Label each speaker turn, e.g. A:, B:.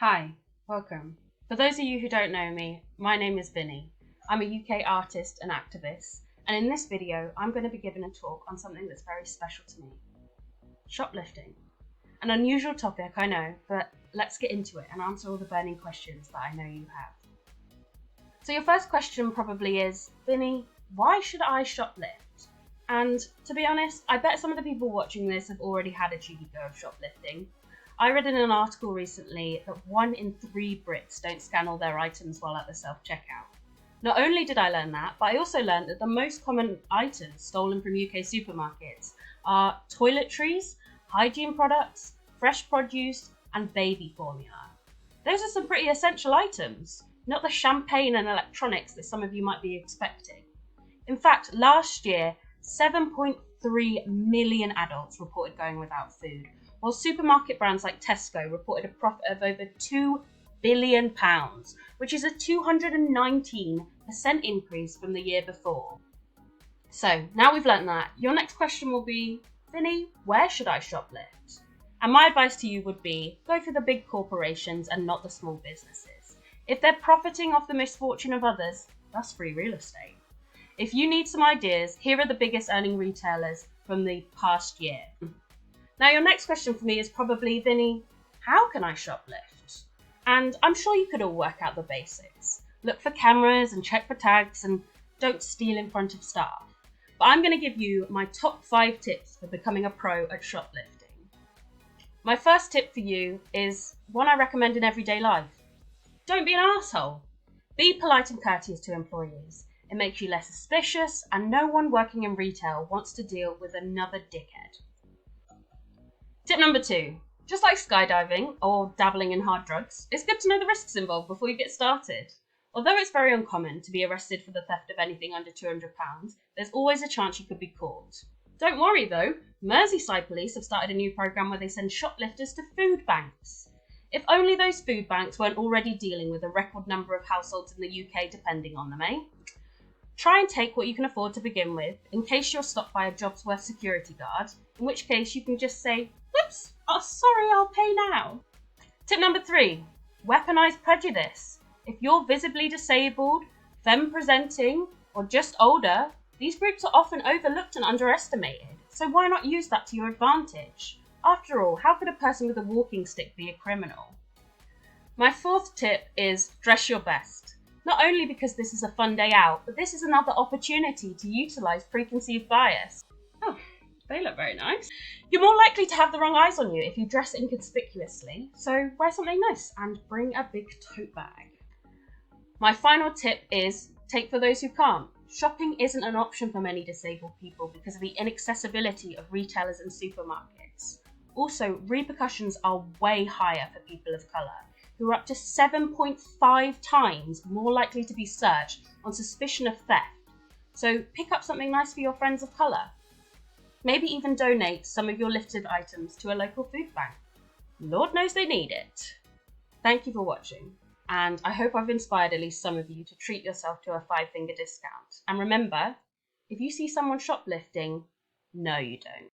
A: Hi, welcome. For those of you who don't know me, my name is Vinny. I'm a UK artist and activist, and in this video, I'm going to be giving a talk on something that's very special to me. Shoplifting. An unusual topic, I know, but let's get into it and answer all the burning questions that I know you have. So your first question probably is, Vinny, why should I shoplift? And to be honest, I bet some of the people watching this have already had a cheeky go of shoplifting. I read in an article recently that 1 in 3 Brits don't scan all their items while at the self-checkout. Not only did I learn that, but I also learned that the most common items stolen from UK supermarkets are toiletries, hygiene products, fresh produce, and baby formula. Those are some pretty essential items, not the champagne and electronics that some of you might be expecting. In fact, last year, 7.3 million adults reported going without food, while supermarket brands like Tesco reported a profit of over £2 billion, which is a 219% increase from the year before. So, now we've learnt that, your next question will be, Vinny, where should I shoplift? And my advice to you would be, go for the big corporations and not the small businesses. If they're profiting off the misfortune of others, that's free real estate. If you need some ideas, here are the biggest earning retailers from the past year. Now, your next question for me is probably, Vinny, how can I shoplift? And I'm sure you could all work out the basics. Look for cameras and check for tags and don't steal in front of staff. But I'm going to give you my top 5 tips for becoming a pro at shoplifting. My first tip for you is one I recommend in everyday life. Don't be an arsehole. Be polite and courteous to employees. It makes you less suspicious, and no one working in retail wants to deal with another dickhead. Tip number 2. Just like skydiving or dabbling in hard drugs, it's good to know the risks involved before you get started. Although it's very uncommon to be arrested for the theft of anything under £200, there's always a chance you could be caught. Don't worry though, Merseyside police have started a new programme where they send shoplifters to food banks. If only those food banks weren't already dealing with a record number of households in the UK depending on them, eh? Try and take what you can afford to begin with, in case you're stopped by a job's worth security guard, in which case you can just say, whoops, oh sorry, I'll pay now. Tip number 3, weaponise prejudice. If you're visibly disabled, femme presenting, or just older, these groups are often overlooked and underestimated, so why not use that to your advantage? After all, how could a person with a walking stick be a criminal? My 4th tip is dress your best. Not only because this is a fun day out, but this is another opportunity to utilise preconceived bias. Oh, they look very nice. You're more likely to have the wrong eyes on you if you dress inconspicuously, so wear something nice and bring a big tote bag. My final tip is take for those who can't. Shopping isn't an option for many disabled people because of the inaccessibility of retailers and supermarkets. Also, repercussions are way higher for people of colour, who are up to 7.5 times more likely to be searched on suspicion of theft. So pick up something nice for your friends of colour. Maybe even donate some of your lifted items to a local food bank. Lord knows they need it. Thank you for watching, and I hope I've inspired at least some of you to treat yourself to a 5-finger discount. And remember, if you see someone shoplifting, no you don't.